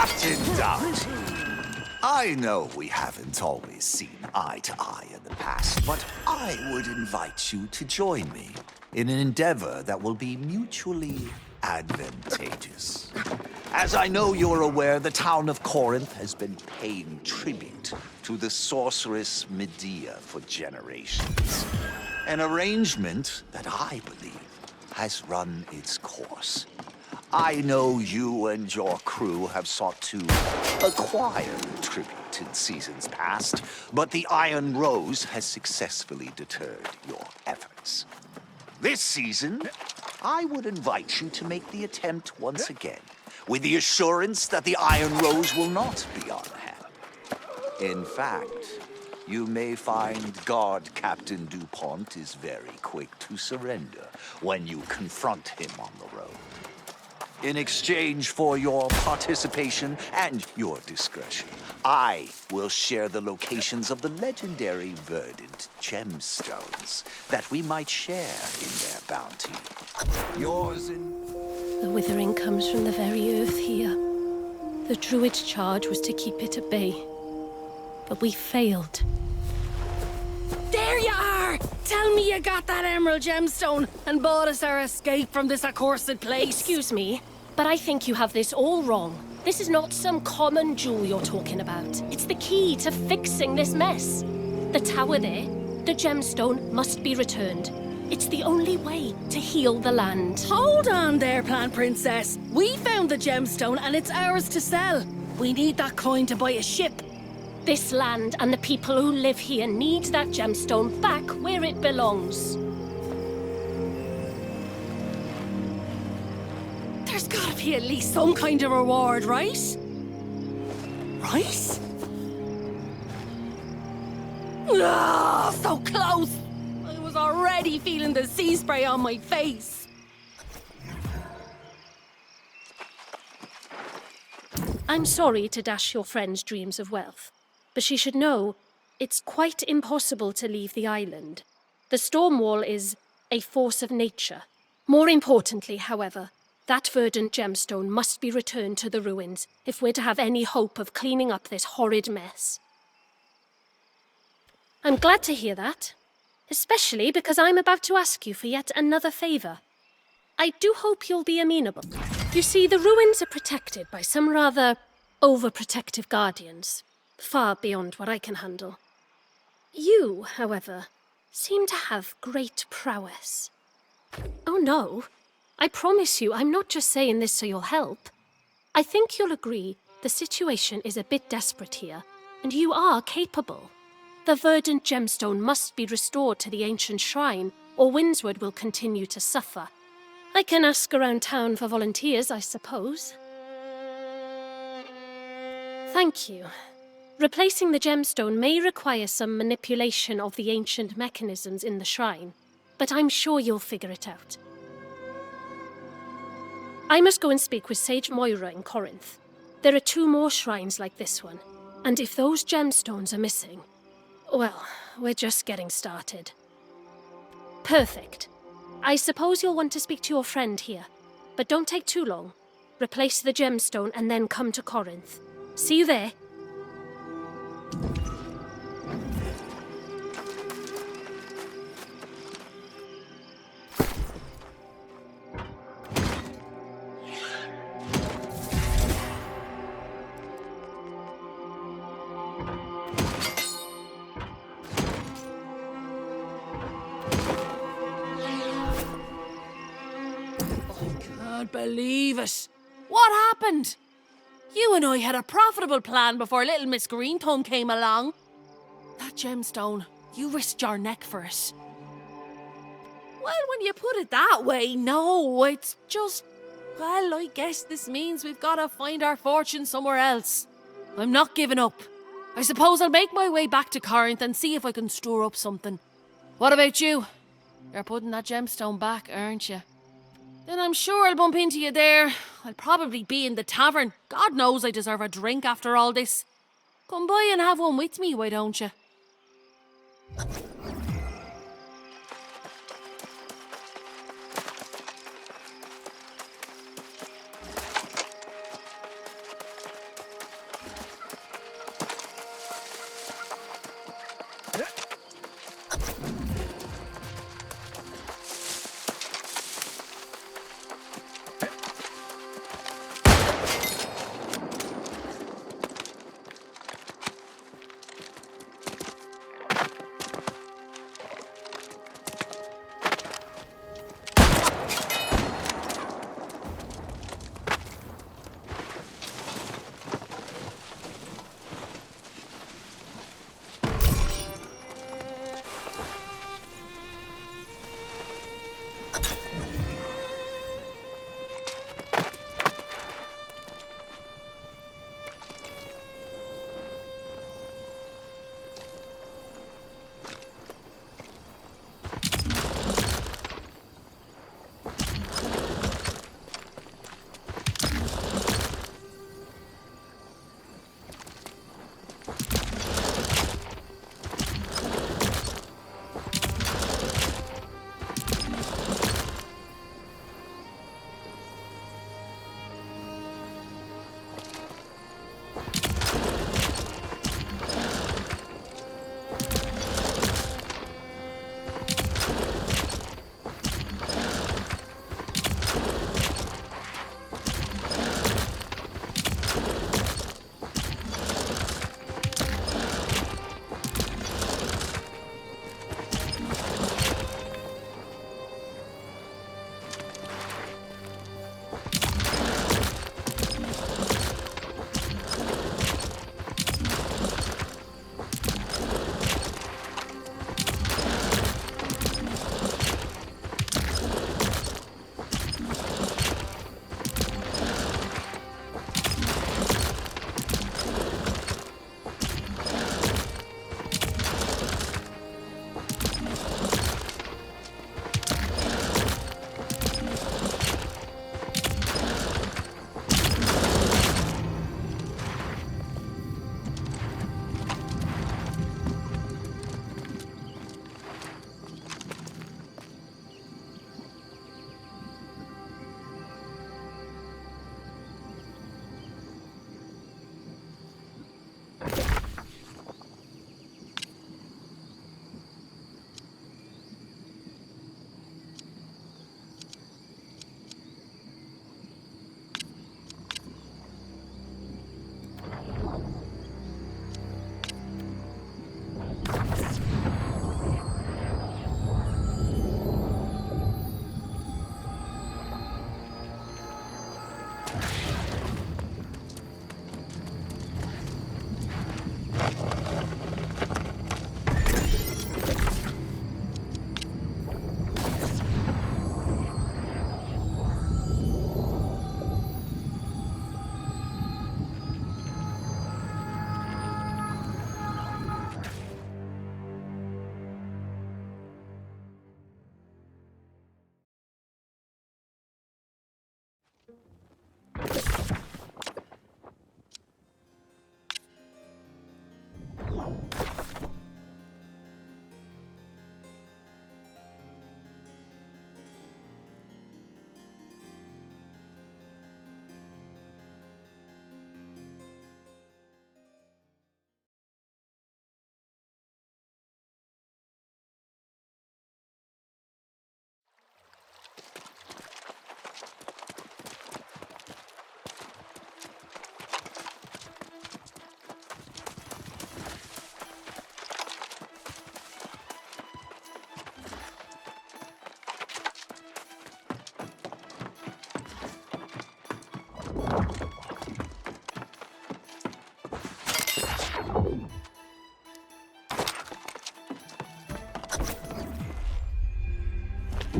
Captain Dot. I know we haven't always seen eye to eye in the past, but I would invite you to join me in an endeavor that will be mutually advantageous. As I know you're aware, the town of Corinth has been paying tribute to the sorceress Medea for generations. An arrangement that I believe has run its course. I know you and your crew have sought to acquire tribute in seasons past, but the Iron Rose has successfully deterred your efforts. This season, I would invite you to make the attempt once again, with the assurance that the Iron Rose will not be on hand. In fact, you may find Guard Captain DuPont is very quick to surrender when you confront him on the road. In exchange for your participation and your discretion, I will share the locations of the legendary verdant gemstones that we might share in their bounty. Yours in... The withering comes from the very earth here. The Druid's charge was to keep it at bay. But we failed. There you are! Tell me you got that emerald gemstone and bought us our escape from this accursed place. Excuse me, but I think you have this all wrong. This is not some common jewel you're talking about. It's the key to fixing this mess. The tower there, the gemstone must be returned. It's the only way to heal the land. Hold on there, Plant Princess. We found the gemstone and it's ours to sell. We need that coin to buy a ship. This land and the people who live here need that gemstone back where it belongs. There's gotta be at least some kind of reward, right? Right? Ah, so close! I was already feeling the sea spray on my face. I'm sorry to dash your friend's dreams of wealth, but she should know it's quite impossible to leave the island. The storm wall is a force of nature. More importantly, however, that verdant gemstone must be returned to the ruins if we're to have any hope of cleaning up this horrid mess. I'm glad to hear that, especially because I'm about to ask you for yet another favor. I do hope you'll be amenable. You see, the ruins are protected by some rather overprotective guardians, far beyond what I can handle. You, however, seem to have great prowess. Oh no, I promise you I'm not just saying this so you'll help. I think you'll agree the situation is a bit desperate here, and you are capable. The verdant gemstone must be restored to the ancient shrine, or Windsward will continue to suffer. I can ask around town for volunteers, I suppose. Thank you. Replacing the gemstone may require some manipulation of the ancient mechanisms in the shrine, but I'm sure you'll figure it out. I must go and speak with Sage Moira in Corinth. There are 2 more shrines like this one, and if those gemstones are missing, well, we're just getting started. Perfect. I suppose you'll want to speak to your friend here, but don't take too long. Replace the gemstone and then come to Corinth. See you there. Can't believe it. What happened? You and I had a profitable plan before little Miss Greenthumb came along. That gemstone, you risked your neck for it. Well, when you put it that way, no, it's just... Well, I guess this means we've got to find our fortune somewhere else. I'm not giving up. I suppose I'll make my way back to Corinth and see if I can store up something. What about you? You're putting that gemstone back, aren't you? Then I'm sure I'll bump into you there. I'll probably be in the tavern. God knows I deserve a drink after all this. Come by and have one with me, why don't you?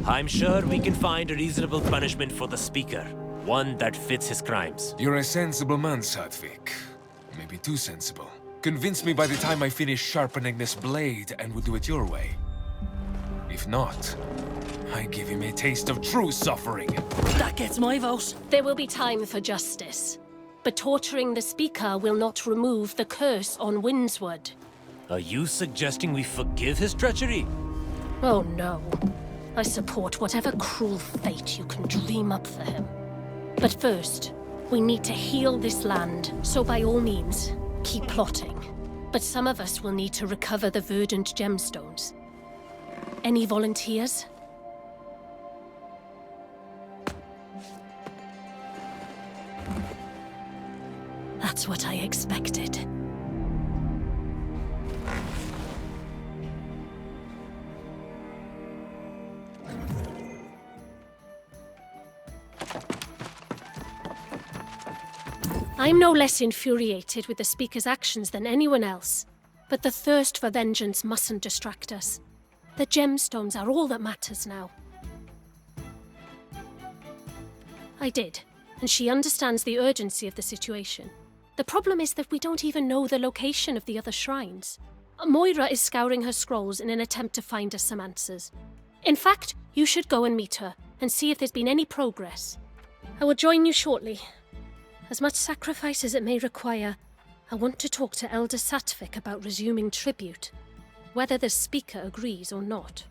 I'm sure we can find a reasonable punishment for the speaker. One that fits his crimes. You're a sensible man, Sadvik. Maybe too sensible. Convince me by the time I finish sharpening this blade, and we'll do it your way. If not, I give him a taste of true suffering. That gets my vote. There will be time for justice. But torturing the speaker will not remove the curse on Windswood. Are you suggesting we forgive his treachery? Oh no. I support whatever cruel fate you can dream up for him. But first, we need to heal this land, so by all means, keep plotting. But some of us will need to recover the verdant gemstones. Any volunteers? That's what I expected. I'm no less infuriated with the Speaker's actions than anyone else, but the thirst for vengeance mustn't distract us. The gemstones are all that matters now. I did, and she understands the urgency of the situation. The problem is that we don't even know the location of the other shrines. Moira is scouring her scrolls in an attempt to find us some answers. In fact, you should go and meet her, and see if there's been any progress. I will join you shortly. As much sacrifice as it may require, I want to talk to Elder Satvik about resuming tribute, whether the speaker agrees or not.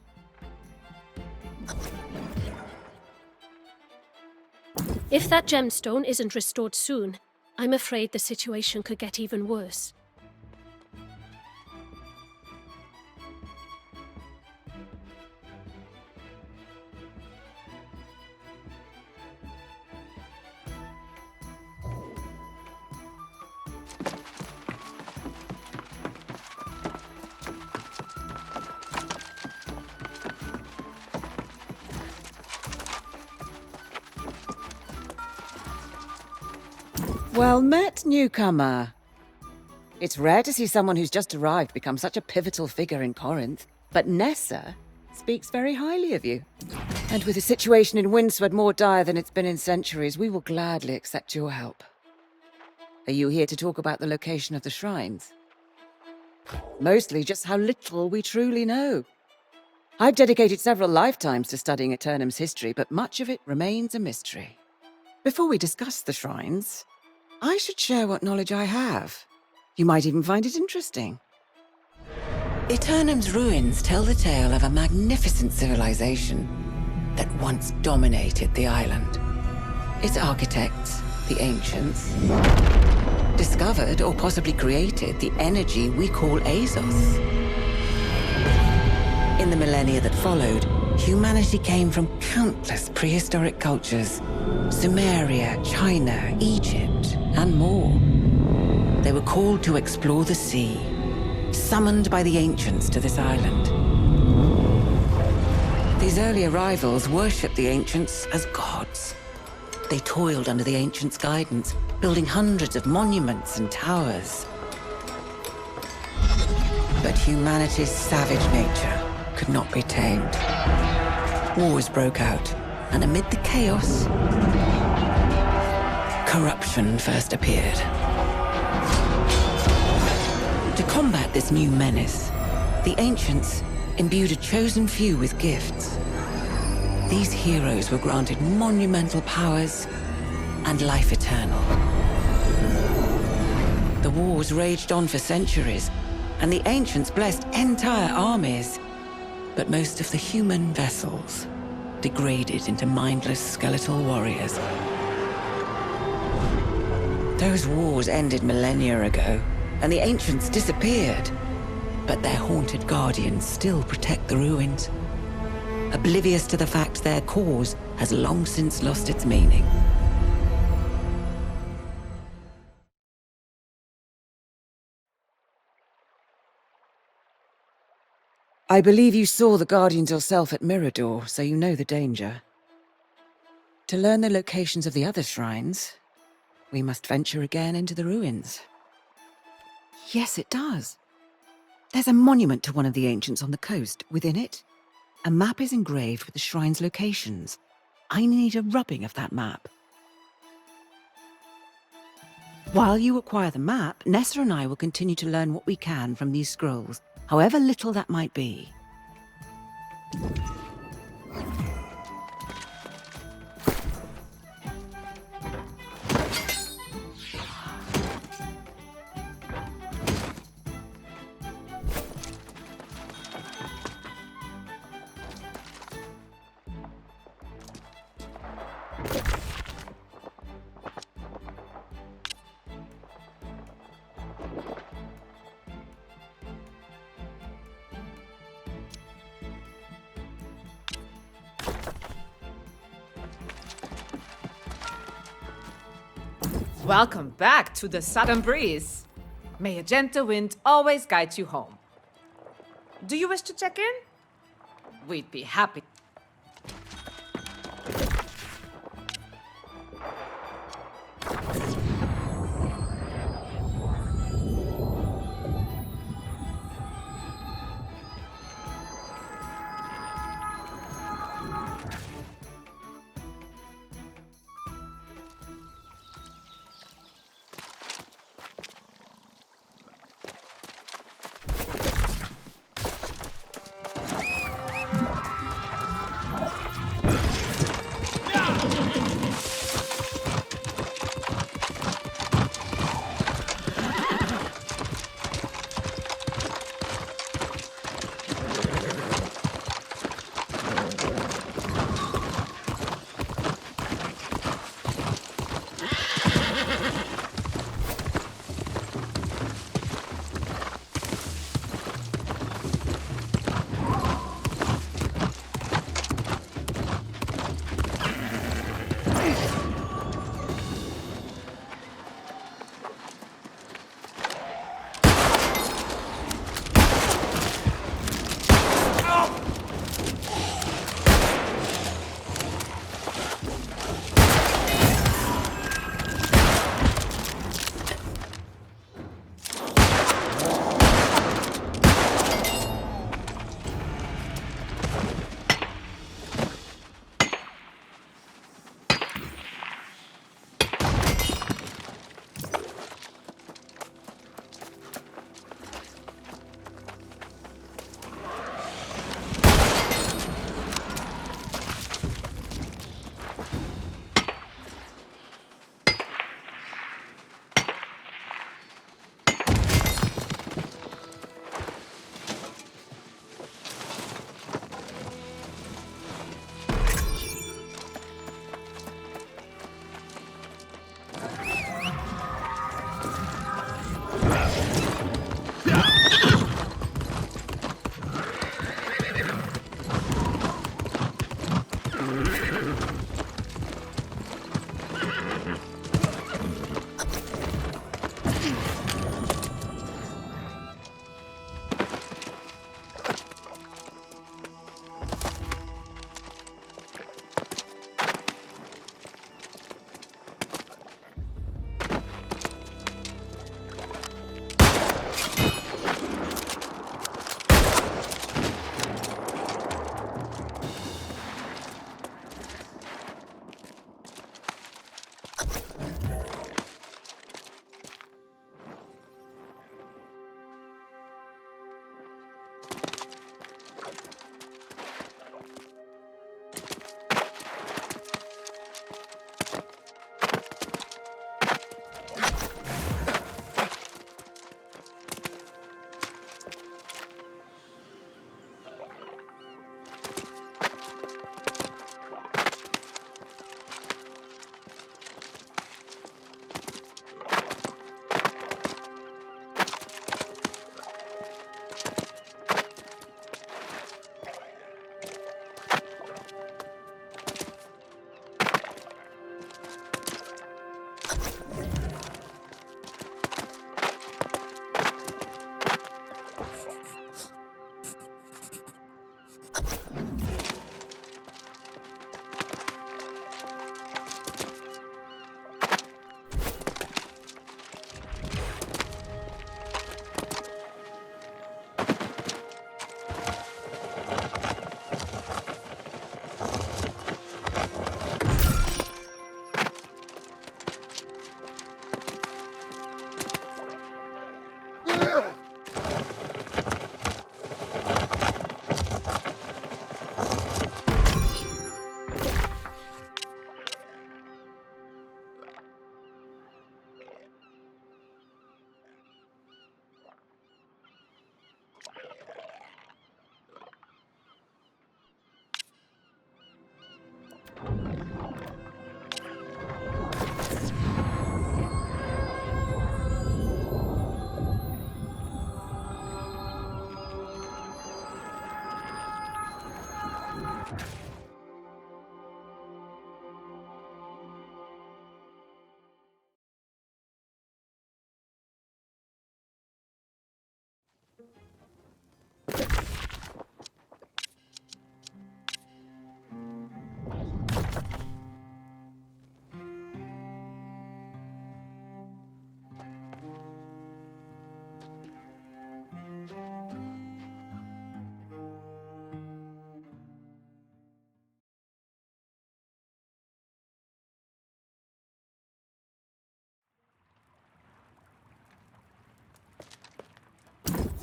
If that gemstone isn't restored soon, I'm afraid the situation could get even worse. Well met, newcomer. It's rare to see someone who's just arrived become such a pivotal figure in Corinth, but Nessa speaks very highly of you. And with the situation in Windswood more dire than it's been in centuries, we will gladly accept your help. Are you here to talk about the location of the shrines? Mostly just how little we truly know. I've dedicated several lifetimes to studying Aeternum's history, but much of it remains a mystery. Before we discuss the shrines, I should share what knowledge I have. You might even find it interesting. Aeternum's ruins tell the tale of a magnificent civilization that once dominated the island. Its architects, the ancients, discovered or possibly created the energy we call Azos. In the millennia that followed, humanity came from countless prehistoric cultures: Sumeria, China, Egypt, and more. They were called to explore the sea, summoned by the ancients to this island. These early arrivals worshipped the ancients as gods. They toiled under the ancients' guidance, building hundreds of monuments and towers. But humanity's savage nature could not be tamed. Wars broke out, and amid the chaos, corruption first appeared. To combat this new menace, the ancients imbued a chosen few with gifts. These heroes were granted monumental powers and life eternal. The wars raged on for centuries, and the ancients blessed entire armies. But most of the human vessels degraded into mindless skeletal warriors. Those wars ended millennia ago, and the ancients disappeared. But their haunted guardians still protect the ruins, oblivious to the fact their cause has long since lost its meaning. I believe you saw the Guardians yourself at Mirador, so you know the danger. To learn the locations of the other shrines, we must venture again into the ruins. Yes, it does. There's a monument to one of the ancients on the coast. Within it, A map is engraved with the shrine's locations. I need a rubbing of that map. While you acquire the map, Nessa and I will continue to learn what we can from these scrolls, however little that might be. Welcome back to the Southern Breeze. May a gentle wind always guide you home. Do you wish to check in? We'd be happy.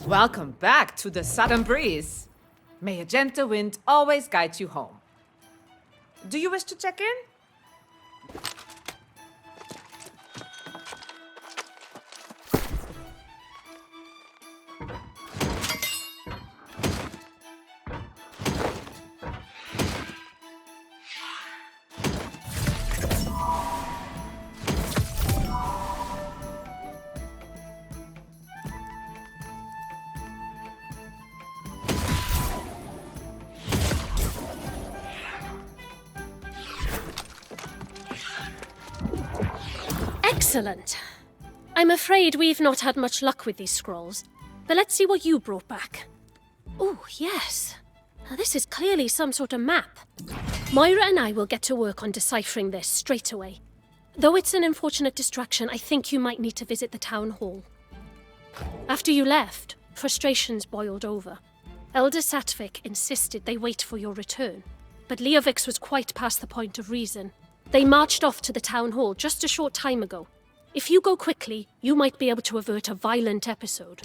Welcome back to the southern breeze. May a gentle wind always guide you home. Do you wish to check in? Excellent. I'm afraid we've not had much luck with these scrolls, but let's see what you brought back. Oh, yes. Now, this is clearly some sort of map. Moira and I will get to work on deciphering this straight away. Though it's an unfortunate distraction, I think you might need to visit the town hall. After you left, frustrations boiled over. Elder Satvik insisted they wait for your return, but Leovix was quite past the point of reason. They marched off to the town hall just a short time ago. If you go quickly, you might be able to avert a violent episode.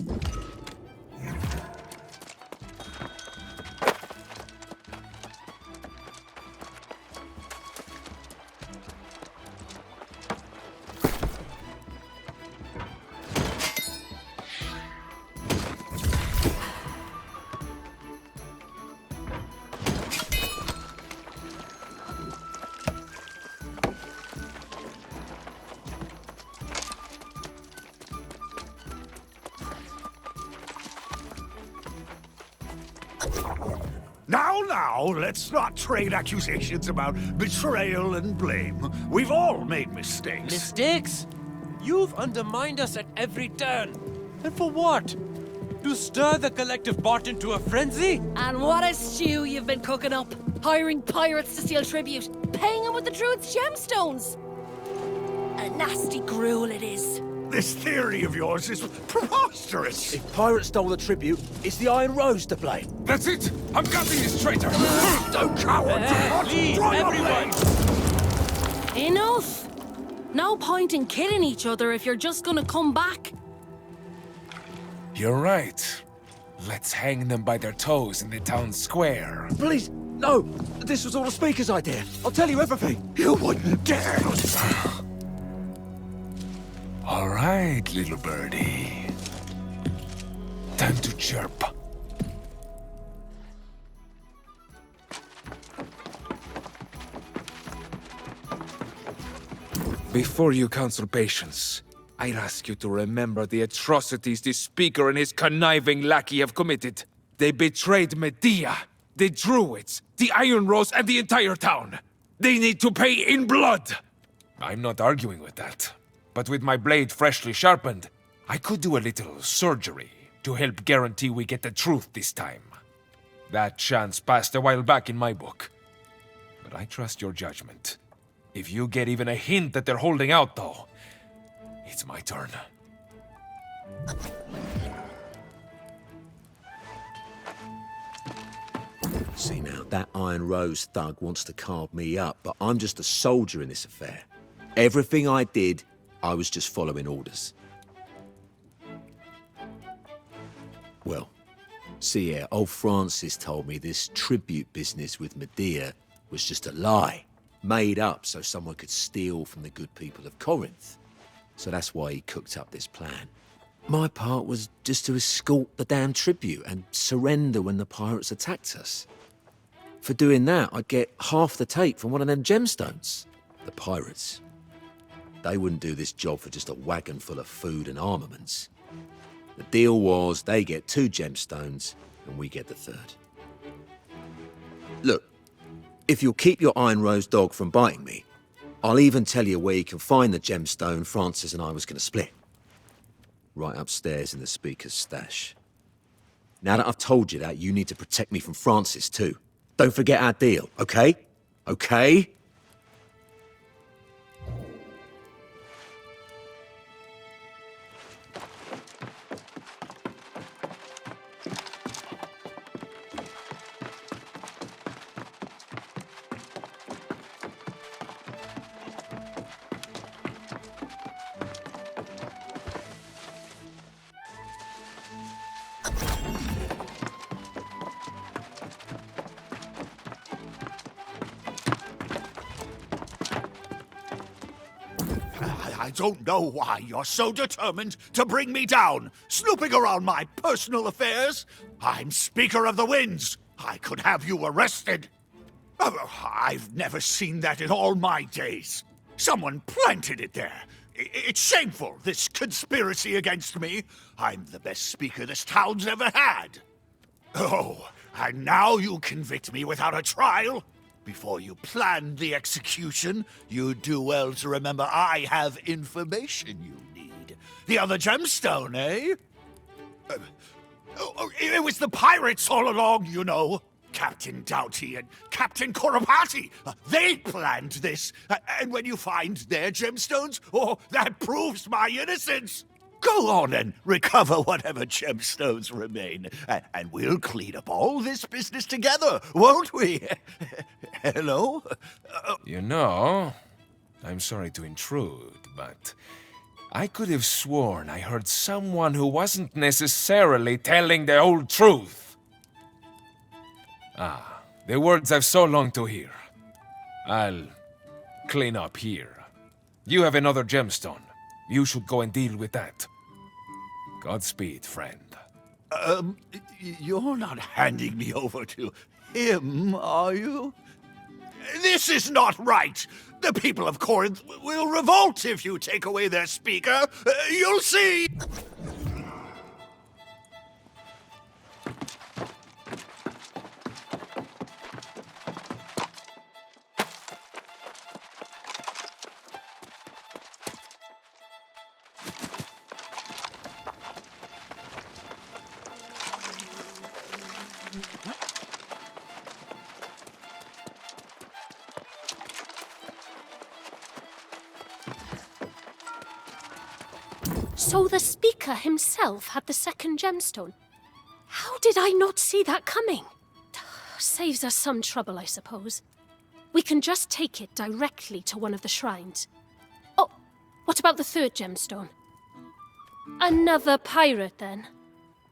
Now, let's not trade accusations about betrayal and blame. We've all made mistakes. Mistakes? You've undermined us at every turn. And for what? To stir the collective pot into a frenzy? And what a stew you've been cooking up. Hiring pirates to steal tribute, paying them with the Druid's gemstones. A nasty gruel it is. This theory of yours is preposterous. If pirates stole the tribute, it's the Iron Rose to blame. That's it! I'm gutting this traitor! Don't coward! Please, everyone! Enough! No point in killing each other if you're just gonna come back. You're right. Let's hang them by their toes in the town square. Please, no! This was all the Speaker's idea. I'll tell you everything. You wouldn't dare! All right, little birdie. Time to chirp. Before you counsel patience, I ask you to remember the atrocities this Speaker and his conniving lackey have committed. They betrayed Medea, the Druids, the Iron Rose, and the entire town. They need to pay in blood! I'm not arguing with that. But with my blade freshly sharpened, I could do a little surgery to help guarantee we get the truth this time. That chance passed a while back in my book. But I trust your judgment. If you get even a hint that they're holding out, though, it's my turn. See now, that Iron Rose thug wants to carve me up, but I'm just a soldier in this affair. Everything I did, I was just following orders. Well, see here, old Francis told me this tribute business with Medea was just a lie, made up so someone could steal from the good people of Corinth. So that's why he cooked up this plan. My part was just to escort the damn tribute and surrender when the pirates attacked us. For doing that, I'd get half the take from one of them gemstones. The pirates, they wouldn't do this job for just a wagon full of food and armaments. The deal was they get 2 gemstones and we get the 3rd. Look, if you'll keep your Iron Rose dog from biting me, I'll even tell you where you can find the gemstone Francis and I was going to split. Right upstairs in the Speaker's stash. Now that I've told you that, you need to protect me from Francis too. Don't forget our deal, okay? Okay? I don't know why you're so determined to bring me down, snooping around my personal affairs. I'm Speaker of the Winds. I could have you arrested. I've never seen that in all my days. Someone planted it there. It's shameful, this conspiracy against me. I'm the best speaker this town's ever had. Oh, and now you convict me without a trial? Before you planned the execution, you'd do well to remember I have information you need. The other gemstone, eh? It was the pirates all along, you know. Captain Doughty and Captain Korapati, they planned this. And when you find their gemstones, that proves my innocence. Go on and recover whatever gemstones remain, and we'll clean up all this business together, won't we? Hello? You know, I'm sorry to intrude, but I could have sworn I heard someone who wasn't necessarily telling the whole truth. Ah, the words I've so longed to hear. I'll clean up here. You have another gemstone. You should go and deal with that. Godspeed, friend. You're not handing me over to him, are you? This is not right! The people of Corinth will revolt if you take away their speaker. You'll see! So the speaker himself had the second gemstone. How did I not see that coming? Saves us some trouble, I suppose. We can just take it directly to one of the shrines. Oh, what about the third gemstone? Another pirate, then.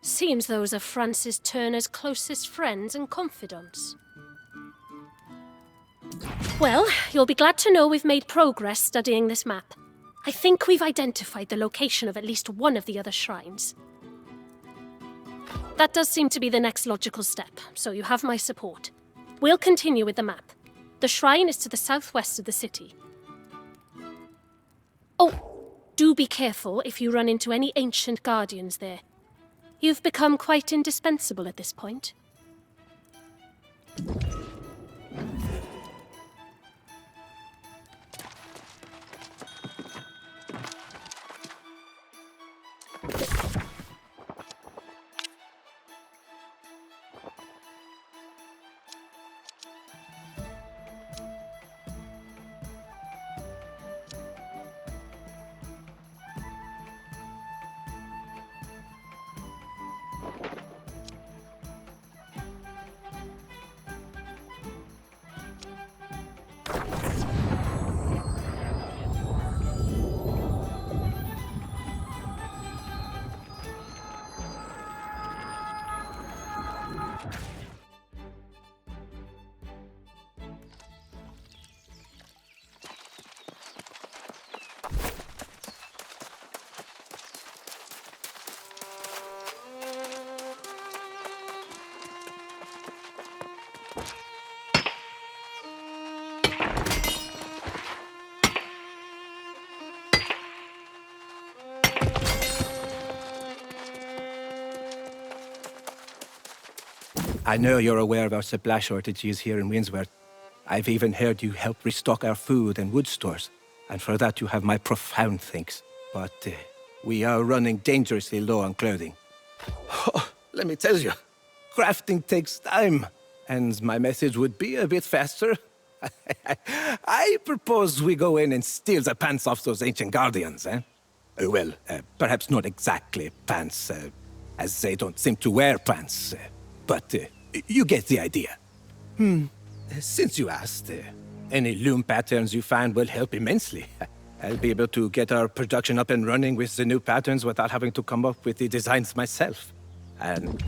Seems those are Francis Turner's closest friends and confidants. Well, you'll be glad to know we've made progress studying this map. I think we've identified the location of at least one of the other shrines. That does seem to be the next logical step, so you have my support. We'll continue with the map. The shrine is to the southwest of the city. Oh, do be careful if you run into any ancient guardians there. You've become quite indispensable at this point. I know you're aware of our supply shortages here in Windsworth. I've even heard you help restock our food and wood stores, and for that you have my profound thanks. But we are running dangerously low on clothing. Oh, let me tell you, crafting takes time, and my message would be a bit faster. I propose we go in and steal the pants off those ancient guardians, eh? Well, perhaps not exactly pants, as they don't seem to wear pants, but you get the idea. Since you asked, any loom patterns you find will help immensely. I'll be able to get our production up and running with the new patterns without having to come up with the designs myself. And...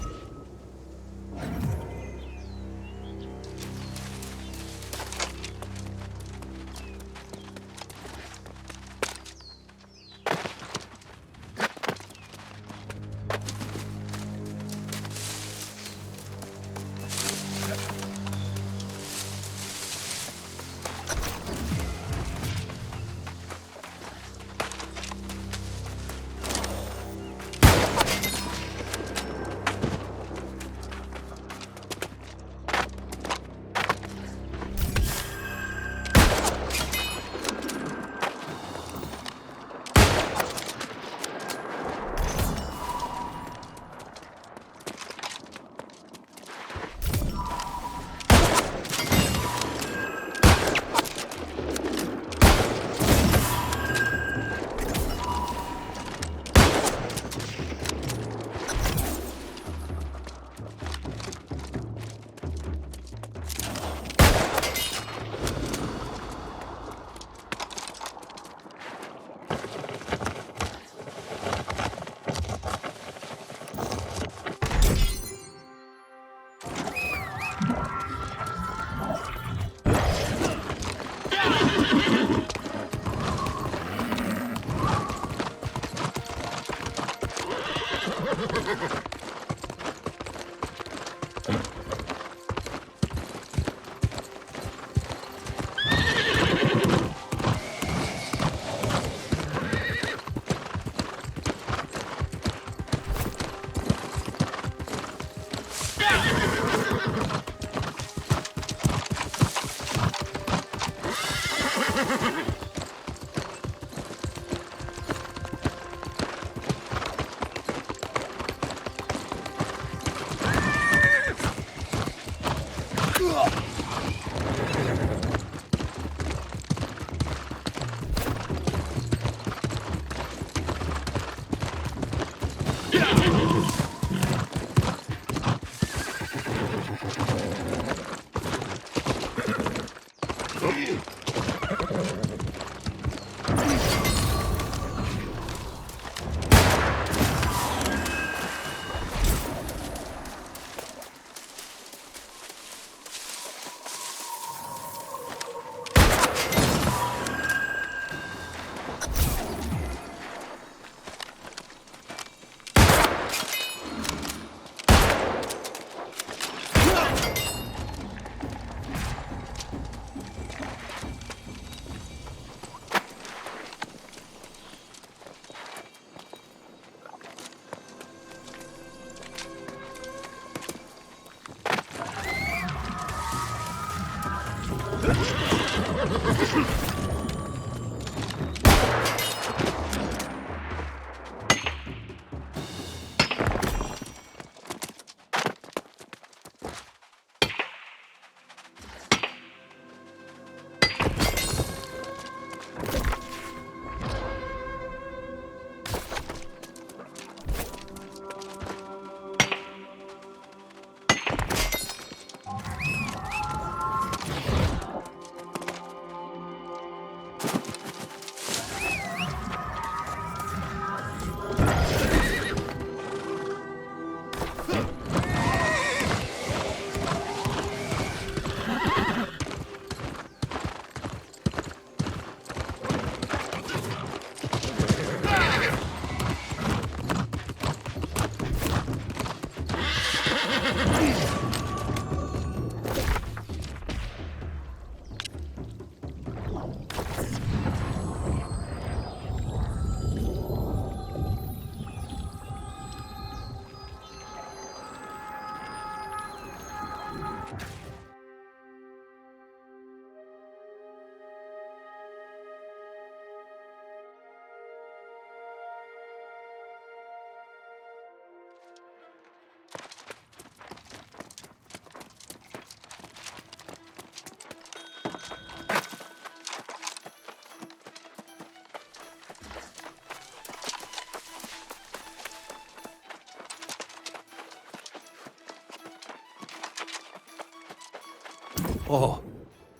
Oh,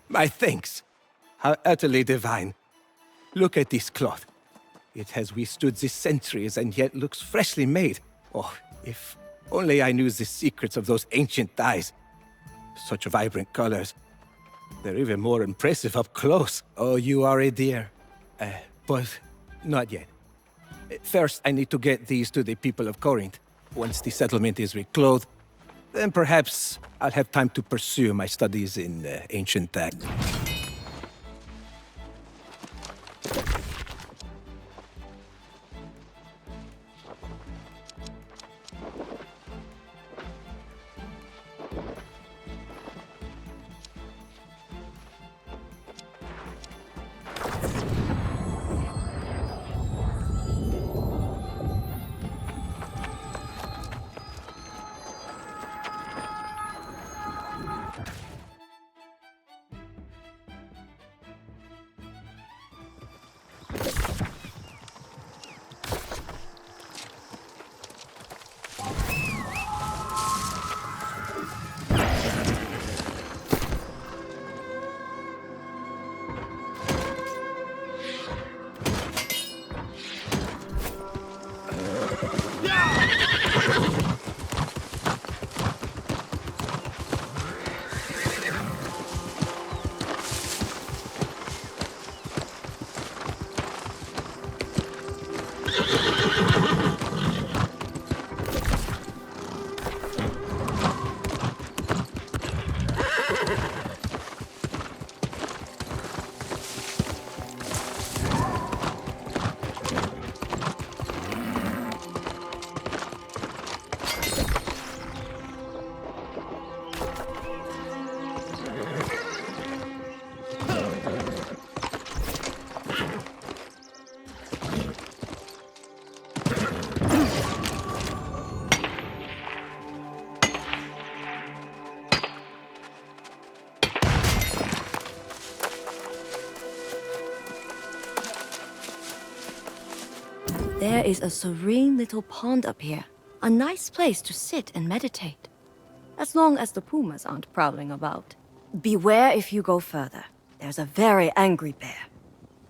my thanks. How utterly divine. Look at this cloth. It has withstood the centuries and yet looks freshly made. Oh, if only I knew the secrets of those ancient dyes. Such vibrant colors. They're even more impressive up close. Oh, you are a dear. But not yet. First, I need to get these to the people of Corinth. Once the settlement is reclothed, then perhaps I'll have time to pursue my studies in ancient tech. There is a serene little pond up here. A nice place to sit and meditate. As long as the pumas aren't prowling about. Beware if you go further. There's a very angry bear.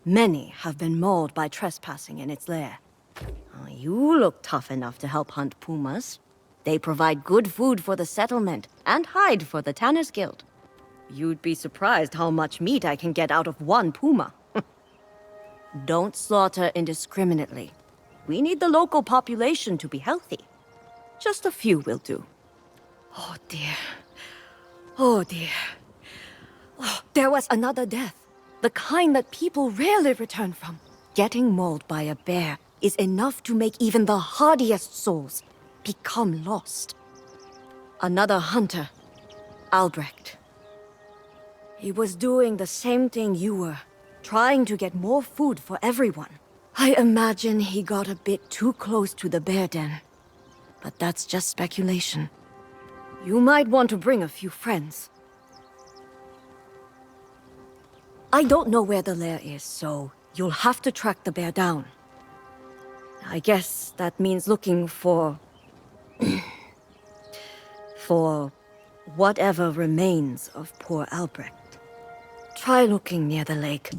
Many have been mauled by trespassing in its lair. Oh, you look tough enough to help hunt pumas. They provide good food for the settlement and hide for the Tanners Guild. You'd be surprised how much meat I can get out of one puma. Don't slaughter indiscriminately. We need the local population to be healthy. Just a few will do. Oh dear. Oh dear. Oh, there was another death. The kind that people rarely return from. Getting mauled by a bear is enough to make even the hardiest souls become lost. Another hunter, Albrecht. He was doing the same thing you were, trying to get more food for everyone. I imagine he got a bit too close to the bear den. But that's just speculation. You might want to bring a few friends. I don't know where the lair is, so you'll have to track the bear down. I guess that means looking for... for whatever remains of poor Albrecht. Try looking near the lake.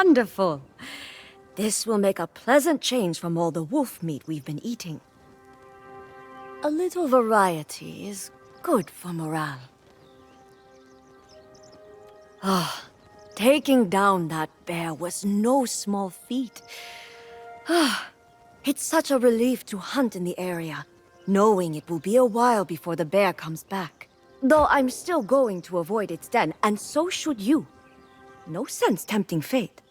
Wonderful. This will make a pleasant change from all the wolf meat we've been eating. A little variety is good for morale. Ah, taking down that bear was no small feat. Ah, it's such a relief to hunt in the area, knowing it will be a while before the bear comes back. Though I'm still going to avoid its den, and so should you. No sense tempting fate.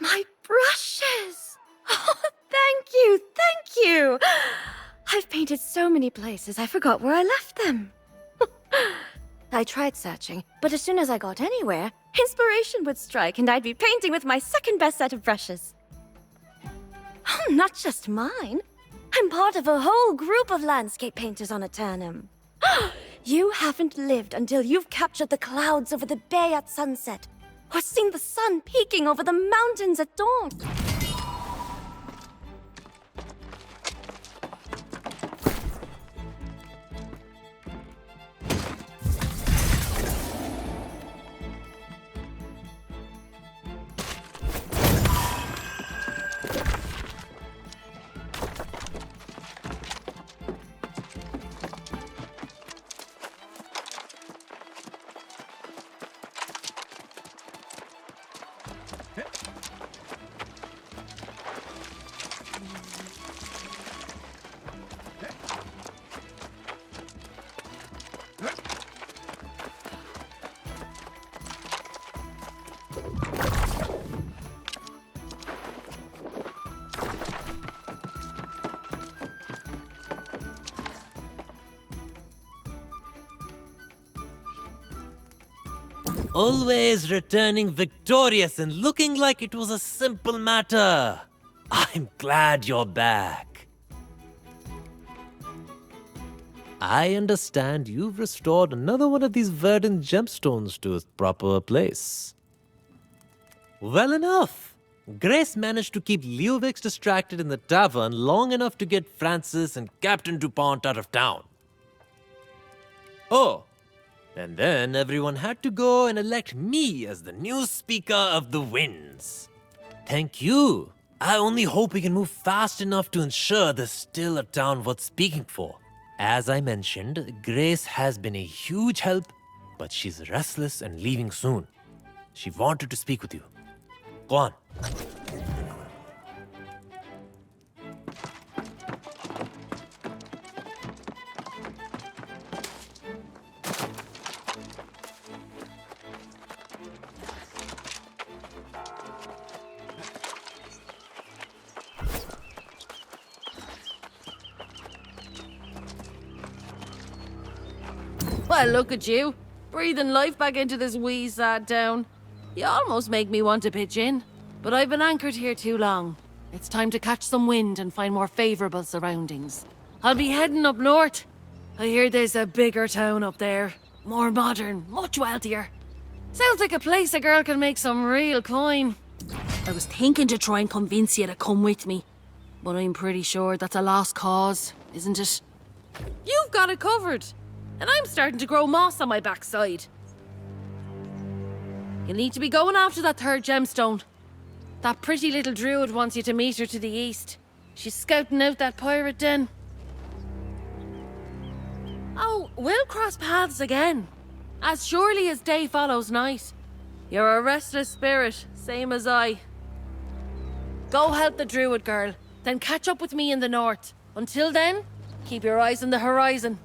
My brushes! Oh, thank you! I've painted so many places, I forgot where I left them. I tried searching, but as soon as I got anywhere, inspiration would strike and I'd be painting with my second best set of brushes. Oh, not just mine. I'm part of a whole group of landscape painters on Aeternum. You haven't lived until you've captured the clouds over the bay at sunset, or seen the sun peeking over the mountains at dawn. Always returning victorious and looking like it was a simple matter. I'm glad you're back. I understand you've restored another one of these verdant gemstones to its proper place. Well enough. Grace managed to keep Leovix distracted in the tavern long enough to get Francis and Captain DuPont out of town. Oh, And then everyone had to go and elect me as the new Speaker of the Winds. Thank you. I only hope we can move fast enough to ensure there's still a town worth speaking for. As I mentioned, Grace has been a huge help, but she's restless and leaving soon. She wanted to speak with you. Go on. Well, look at you. Breathing life back into this wee sad town. You almost make me want to pitch in. But I've been anchored here too long. It's time to catch some wind and find more favourable surroundings. I'll be heading up north. I hear there's a bigger town up there. More modern, much wealthier. Sounds like a place a girl can make some real coin. I was thinking to try and convince you to come with me. But I'm pretty sure that's a lost cause, isn't it? You've got it covered. And I'm starting to grow moss on my backside. You'll need to be going after that third gemstone. That pretty little druid wants you to meet her to the east. She's scouting out that pirate den. Oh, we'll cross paths again. As surely as day follows night. You're a restless spirit, same as I. Go help the druid girl, then catch up with me in the north. Until then, keep your eyes on the horizon.